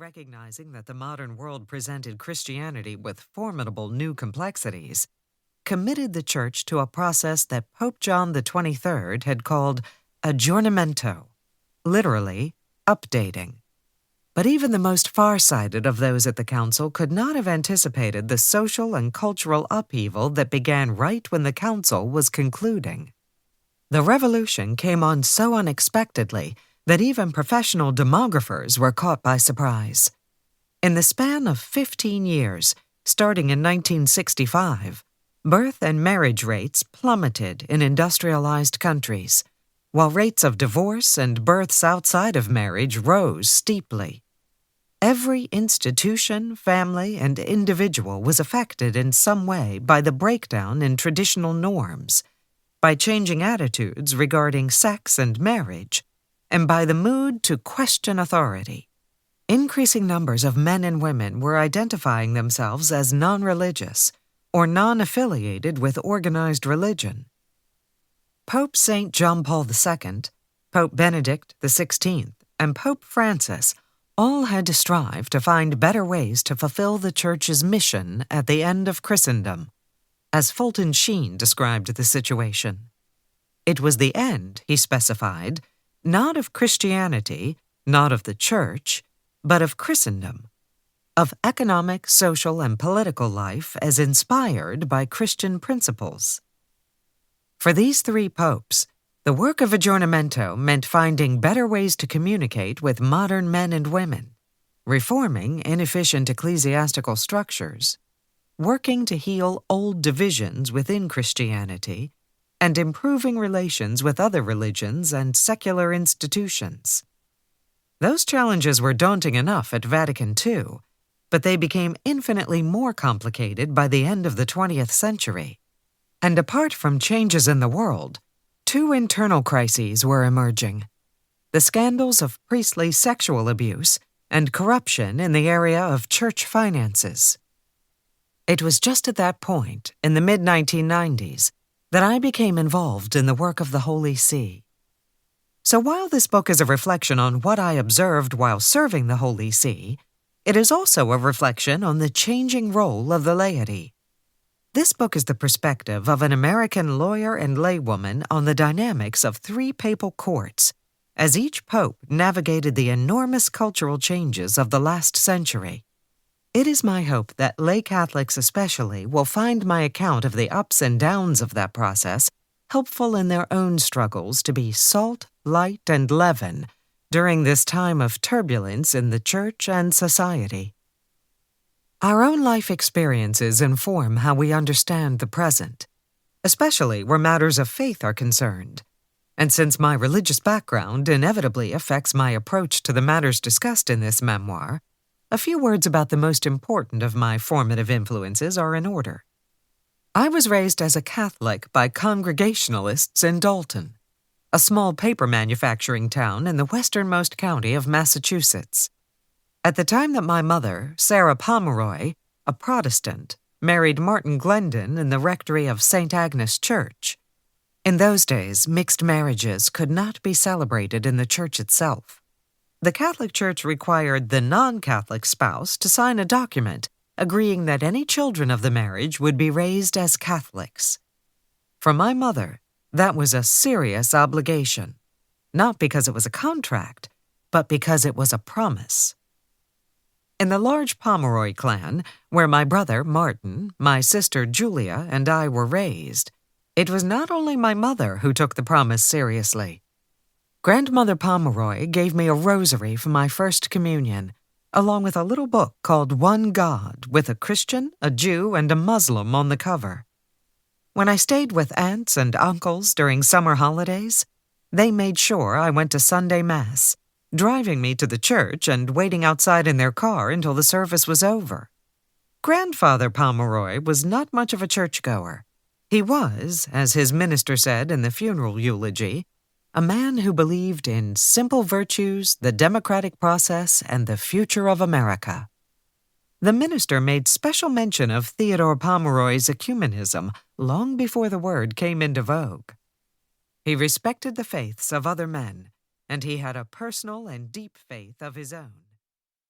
recognizing that the modern world presented Christianity with formidable new complexities, committed the Church to a process that Pope John the 23rd had called aggiornamento, literally, updating. But even the most far-sighted of those at the Council could not have anticipated the social and cultural upheaval that began right when the Council was concluding. The revolution came on so unexpectedly that even professional demographers were caught by surprise. In the span of 15 years, starting in 1965, birth and marriage rates plummeted in industrialized countries, while rates of divorce and births outside of marriage rose steeply. Every institution, family, and individual was affected in some way by the breakdown in traditional norms, by changing attitudes regarding sex and marriage, and by the mood to question authority. Increasing numbers of men and women were identifying themselves as non-religious or non-affiliated with organized religion. Pope St. John Paul II, Pope Benedict XVI, and Pope Francis all had to strive to find better ways to fulfill the Church's mission at the end of Christendom, as Fulton Sheen described the situation. It was the end, he specified, not of Christianity, not of the Church, but of Christendom, of economic, social, and political life as inspired by Christian principles. For these three popes, the work of aggiornamento meant finding better ways to communicate with modern men and women, reforming inefficient ecclesiastical structures, working to heal old divisions within Christianity, and improving relations with other religions and secular institutions. Those challenges were daunting enough at Vatican II, but they became infinitely more complicated by the end of the 20th century. And apart from changes in the world, two internal crises were emerging: the scandals of priestly sexual abuse and corruption in the area of church finances. It was just at that point, in the mid-1990s, that I became involved in the work of the Holy See. So while this book is a reflection on what I observed while serving the Holy See, it is also a reflection on the changing role of the laity. This book is the perspective of an American lawyer and laywoman on the dynamics of three papal courts, as each pope navigated the enormous cultural changes of the last century. It is my hope that lay Catholics especially will find my account of the ups and downs of that process helpful in their own struggles to be salt, light, and leaven during this time of turbulence in the Church and society. Our own life experiences inform how we understand the present, especially where matters of faith are concerned. And since my religious background inevitably affects my approach to the matters discussed in this memoir, a few words about the most important of my formative influences are in order. I was raised as a Catholic by Congregationalists in Dalton, a small paper manufacturing town in the westernmost county of Massachusetts. At the time that my mother, Sarah Pomeroy, a Protestant, married Martin Glendon in the rectory of St. Agnes Church. In those days, mixed marriages could not be celebrated in the church itself. The Catholic Church required the non-Catholic spouse to sign a document agreeing that any children of the marriage would be raised as Catholics. For my mother, that was a serious obligation, not because it was a contract, but because it was a promise. In the large Pomeroy clan, where my brother, Martin, my sister, Julia, and I were raised, it was not only my mother who took the promise seriously. Grandmother Pomeroy gave me a rosary for my first communion, along with a little book called One God, with a Christian, a Jew, and a Muslim on the cover. When I stayed with aunts and uncles during summer holidays, they made sure I went to Sunday Mass, driving me to the church and waiting outside in their car until the service was over. Grandfather Pomeroy was not much of a churchgoer. He was, as his minister said in the funeral eulogy, a man who believed in simple virtues, the democratic process, and the future of America. The minister made special mention of Theodore Pomeroy's ecumenism long before the word came into vogue. He respected the faiths of other men, and he had a personal and deep faith of his own.